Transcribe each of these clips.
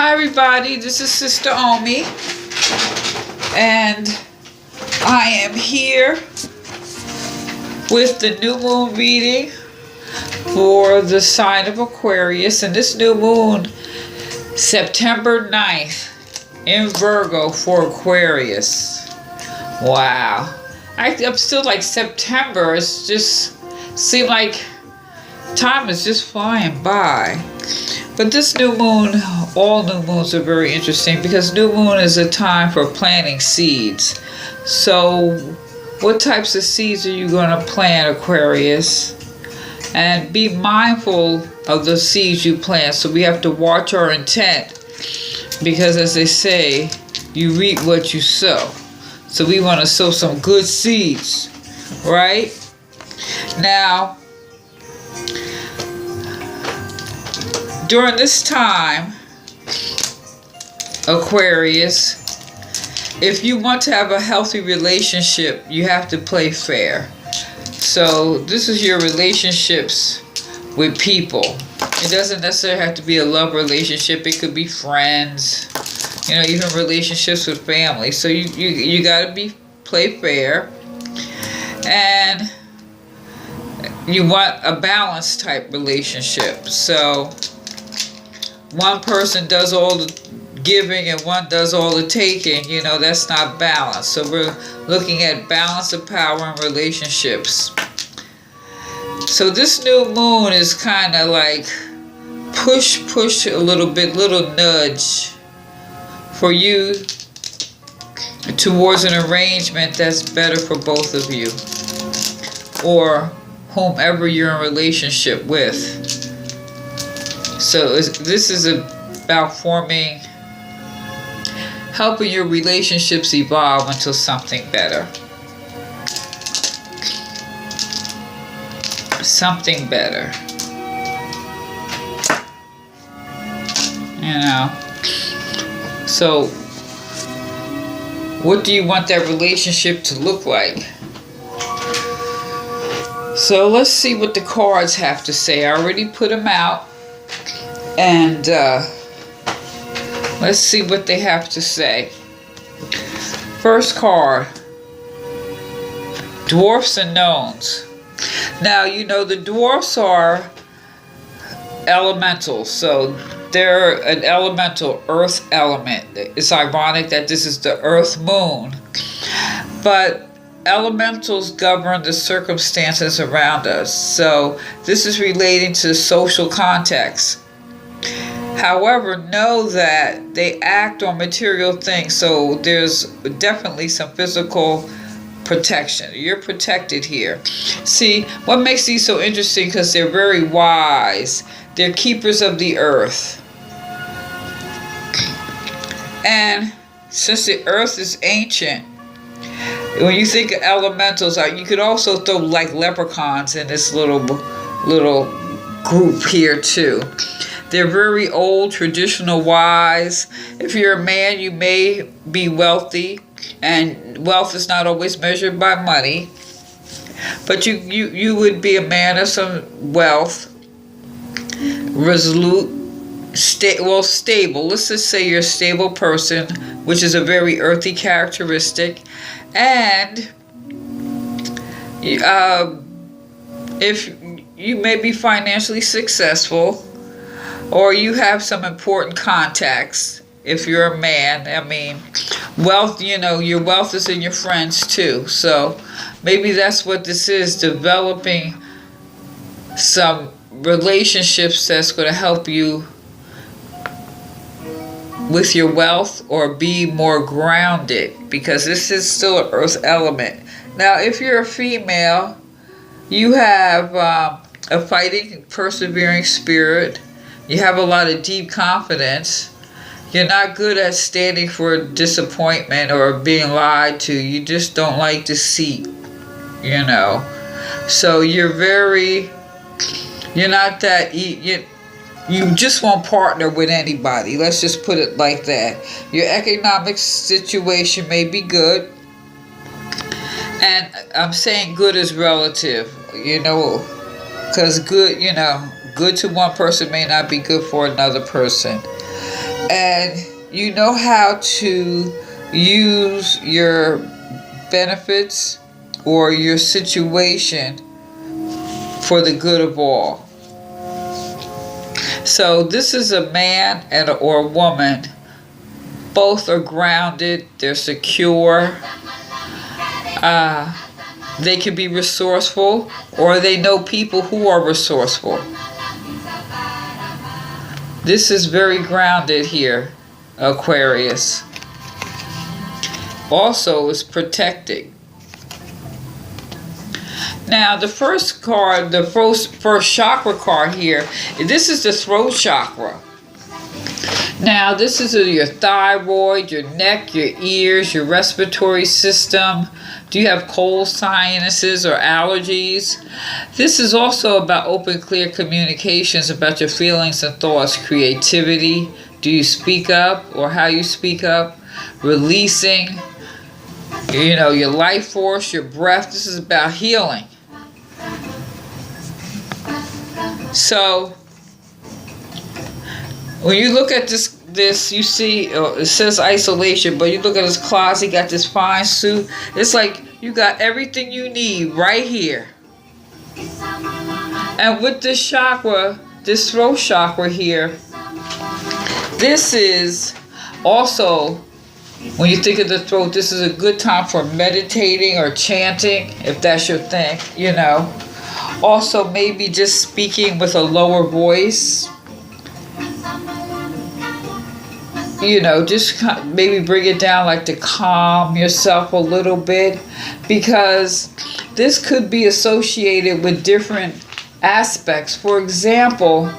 Hi everybody, this is Sister Omi, and I am here with the new moon reading for the sign of Aquarius, and this new moon, September 9th, in Virgo for Aquarius. Wow. I'm still like September, it's just seemed like time is just flying by. But this new moon, all new moons are very interesting because new moon is a time for planting seeds. So what types of seeds are you going to plant, Aquarius? And be mindful of the seeds you plant. So we have to watch our intent because, as they say, you reap what you sow. So we want to sow some good seeds, right? Now, during this time, Aquarius, if you want to have a healthy relationship, you have to play fair. So this is your relationships with people. It doesn't necessarily have to be a love relationship. It could be friends, even relationships with family. So you got to play fair. And you want a balanced type relationship. So one person does all the giving and one does all the taking, that's not balanced. So we're looking at balance of power in relationships. So this new moon is kind of like push a little bit, little nudge for you towards an arrangement that's better for both of you or whomever you're in relationship with. So this is about helping your relationships evolve into something better. Something better. So what do you want that relationship to look like? So let's see what the cards have to say. I already put them out. And let's see what they have to say. First card, dwarfs and gnomes. Now, the dwarfs are elementals. So they're an elemental, earth element. It's ironic that this is the earth moon. But elementals govern the circumstances around us. So this is relating to social context. However, know that they act on material things, so there's definitely some physical protection. You're protected here. See, what makes these so interesting, because they're very wise. They're keepers of the earth. And since the earth is ancient, when you think of elementals, you could also throw like leprechauns in this little group here too. They're very old, traditional, wise. If you're a man, you may be wealthy, and wealth is not always measured by money. But you would be a man of some wealth, resolute, stable. Let's just say you're a stable person, which is a very earthy characteristic. And if you may be financially successful, or you have some important contacts. If you're a man, wealth, your wealth is in your friends too. So maybe that's what this is, developing some relationships that's going to help you with your wealth or be more grounded, because this is still an earth element. Now, if you're a female, you have a fighting, persevering spirit. You have a lot of deep confidence. You're not good at standing for disappointment or being lied to. You just don't like deceit, So you're not that, you just won't partner with anybody. Let's just put it like that. Your economic situation may be good. And I'm saying good is relative, because good, good to one person may not be good for another person. and you know how to use your benefits or your situation for the good of all. So this is a man or a woman. Both are grounded, they're secure, they can be resourceful, or they know people who are resourceful. This is very grounded here, Aquarius. Also, is protecting. Now, the first card, the first chakra card here, this is the throat chakra. Now, this is your thyroid, your neck, your ears, your respiratory system. Do you have cold sinuses or allergies? This is also about open, clear communications about your feelings and thoughts, creativity. Do you speak up or how you speak up? Releasing, your life force, your breath. This is about healing. So, when you look at this, you see it says isolation, but you look at his closet, he got this fine suit. It's like you got everything you need right here. And with this chakra, this throat chakra here, this is also, when you think of the throat, this is a good time for meditating or chanting, if that's your thing, Also, maybe just speaking with a lower voice. Just maybe bring it down, like to calm yourself a little bit, because this could be associated with different aspects. For example,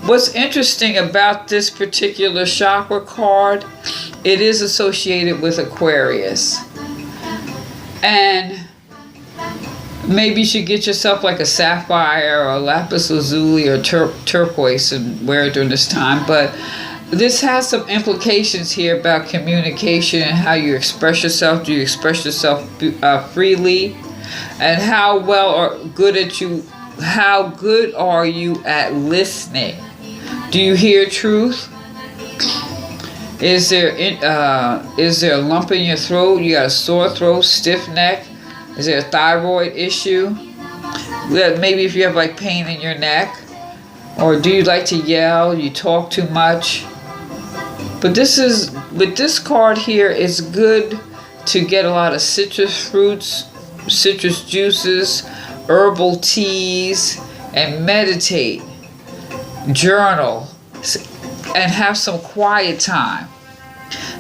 what's interesting about this particular chakra card, it is associated with Aquarius. And maybe you should get yourself like a sapphire or a lapis lazuli or turquoise and wear it during this time. But this has some implications here about communication and how you express yourself. Do you express yourself freely? And how good are you at listening? Do you hear truth? Is there a lump in your throat? You got a sore throat, stiff neck? Is there a thyroid issue? Maybe if you have like pain in your neck. Or do you like to yell? You talk too much? But with this card here, it's good to get a lot of citrus fruits, citrus juices, herbal teas, and meditate, journal, and have some quiet time.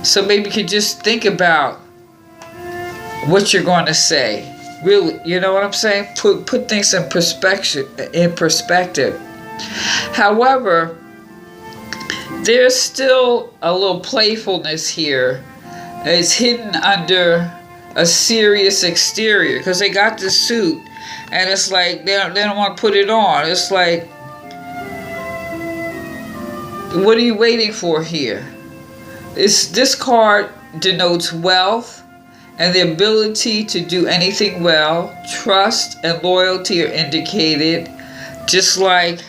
So maybe you could just think about what you're going to say. Really, you know what I'm saying? Put things in perspective. However, there's still a little playfulness here. It's hidden under a serious exterior, because they got this suit and it's like they don't want to put it on. It's like, what are you waiting for here? This card denotes wealth and the ability to do anything well. Trust and loyalty are indicated, just like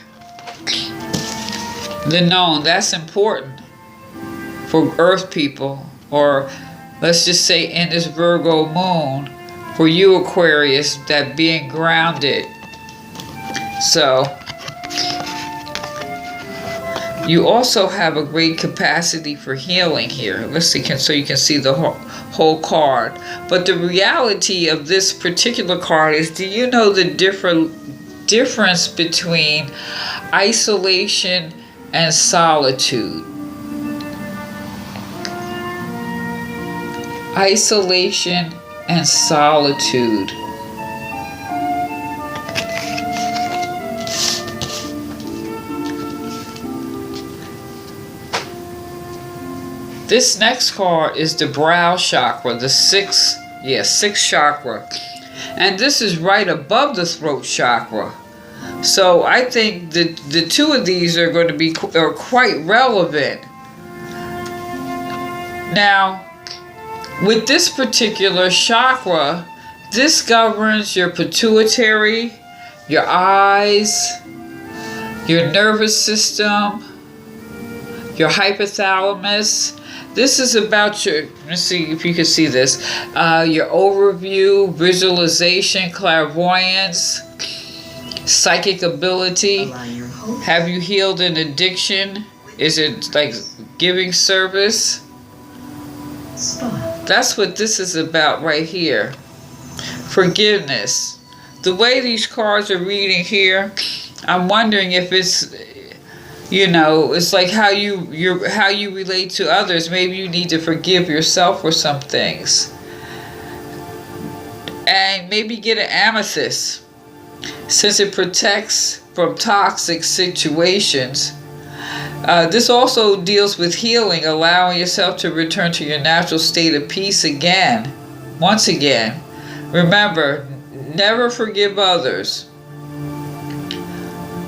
the known. That's important for earth people, or let's just say in this Virgo moon, for you Aquarius, that being grounded. So you also have a great capacity for healing here. Let's see, so you can see the whole card. But the reality of this particular card is, do you know the difference between isolation and solitude? Isolation and solitude. This next card is the brow chakra, the sixth chakra. And this is right above the throat chakra. So I think that the two of these are going to be quite relevant. Now, with this particular chakra, this governs your pituitary, your eyes, your nervous system, your hypothalamus. This is about your, let's see if you can see this, your overview, visualization, clairvoyance, psychic ability. Have you healed an addiction? Is it like giving service? That's what this is about right here. Forgiveness. The way these cards are reading here, I'm wondering if it's, you know, it's like how you relate to others. Maybe you need to forgive yourself for some things. And maybe get an amethyst, since it protects from toxic situations. This also deals with healing, allowing yourself to return to your natural state of peace again. Once again, remember, never forgive others.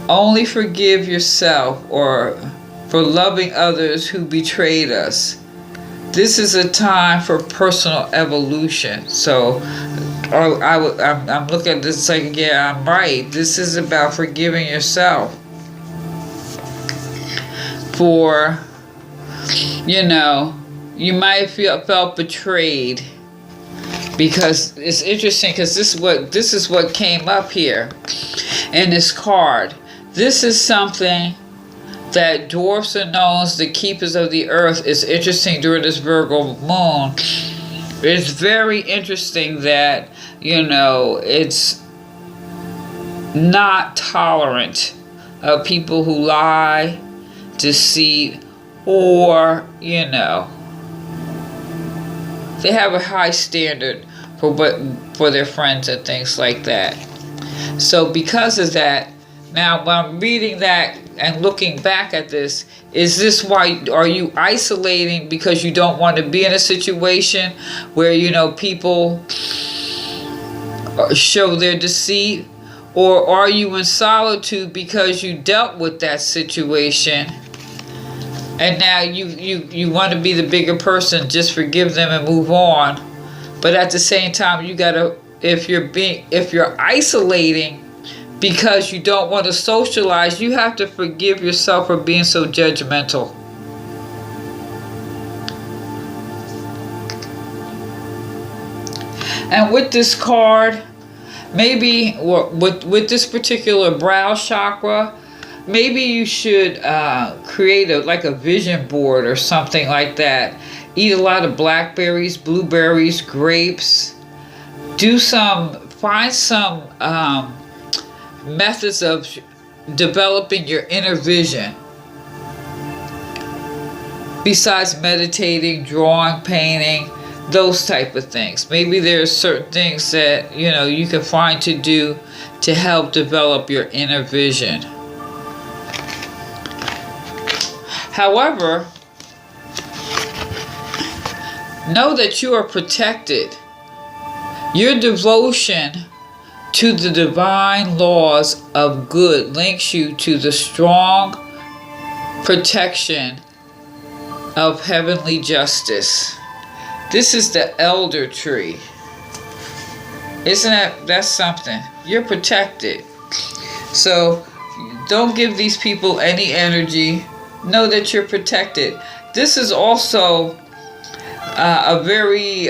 Only forgive yourself, or for loving others who betrayed us. This is a time for personal evolution. So I'm looking at this like, yeah, I'm right. This is about forgiving yourself for, you know, you might felt betrayed. Because it's interesting, because this is what came up here in this card. This is something that dwarfs and gnomes, the keepers of the earth, is interesting during this Virgo moon. It's very interesting that, you know, it's not tolerant of people who lie, deceit, or, you know, they have a high standard for their friends and things like that. So because of that, now when I'm reading that and looking back at this, is this why, are you isolating because you don't want to be in a situation where, you know, people show their deceit? Or are you in solitude because you dealt with that situation and now you want to be the bigger person, just forgive them and move on? But at the same time, you gotta, if you're isolating because you don't want to socialize, you have to forgive yourself for being so judgmental. And with this card, maybe with this particular brow chakra, maybe you should create a vision board or something like that. Eat a lot of blackberries, blueberries, grapes. Find some methods of developing your inner vision. Besides meditating, drawing, painting, those type of things. Maybe there's certain things that, you know, you can find to do to help develop your inner vision. However, know that you are protected. Your devotion to the divine laws of good links you to the strong protection of heavenly justice. This is the elder tree. Isn't that's something? You're protected. So don't give these people any energy. Know that you're protected. This is also a very,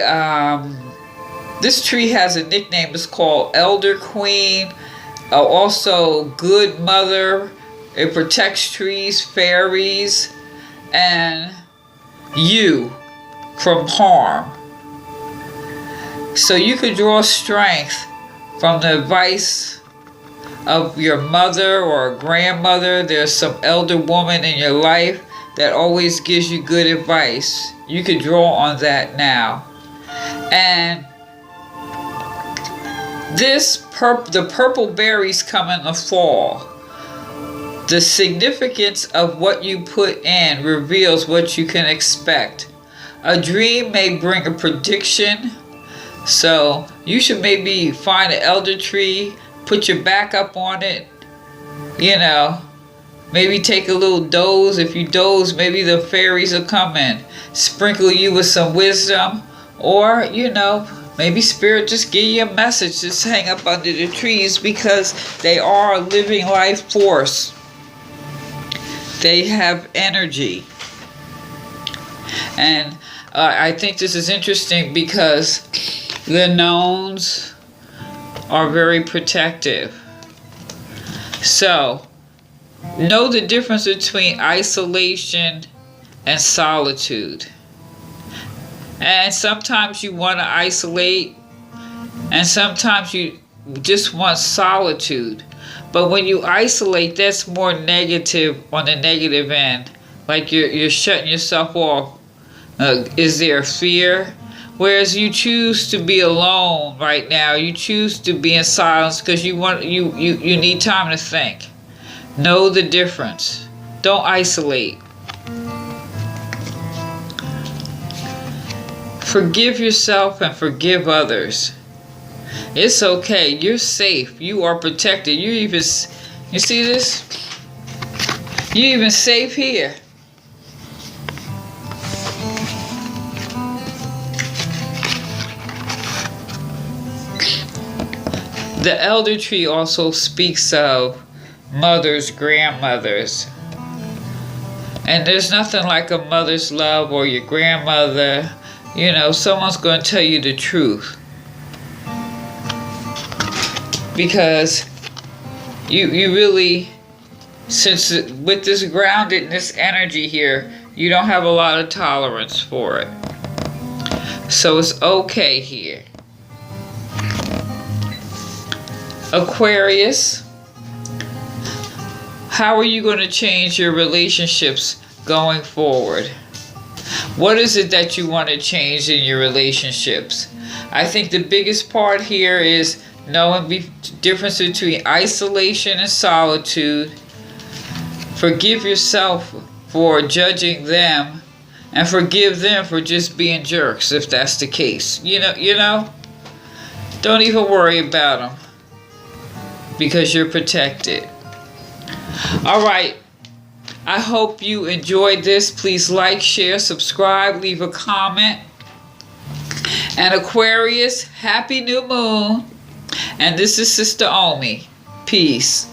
this tree has a nickname. It's called Elder Queen. Also Good Mother. It protects trees, fairies, and you from harm. So you could draw strength from the advice of your mother or grandmother. There's some elder woman in your life that always gives you good advice. You could draw on that now. And the purple berries come in the fall. The significance of what you put in reveals what you can expect. A dream may bring a prediction. So you should maybe find an elder tree, put your back up on it, you know, maybe take a little doze. If you doze, maybe the fairies will come in, sprinkle you with some wisdom, or, you know, maybe spirit just give you a message. Just hang up under the trees because they are a living life force. They have energy. And I think this is interesting because the knowns are very protective. So, know the difference between isolation and solitude. And sometimes you want to isolate, and sometimes you just want solitude. But when you isolate, that's more negative, on the negative end. Like you're shutting yourself off. Is there fear? Whereas you choose to be alone right now. You choose to be in silence because you need time to think. Know the difference. Don't isolate. Forgive yourself and forgive others. It's okay. You're safe. You are protected. You see this? You're even safe here. The elder tree also speaks of mothers, grandmothers. And there's nothing like a mother's love or your grandmother. You know, someone's going to tell you the truth. Because you really, since with this groundedness energy here, you don't have a lot of tolerance for it. So it's okay here. Aquarius, how are you going to change your relationships going forward? What is it that you want to change in your relationships? I think the biggest part here is knowing the difference between isolation and solitude. Forgive yourself for judging them, and forgive them for just being jerks, if that's the case. You know, don't even worry about them, because you're protected. All right. I hope you enjoyed this. Please like, share, subscribe, leave a comment. And Aquarius, happy new moon. And this is Sister Omi. Peace.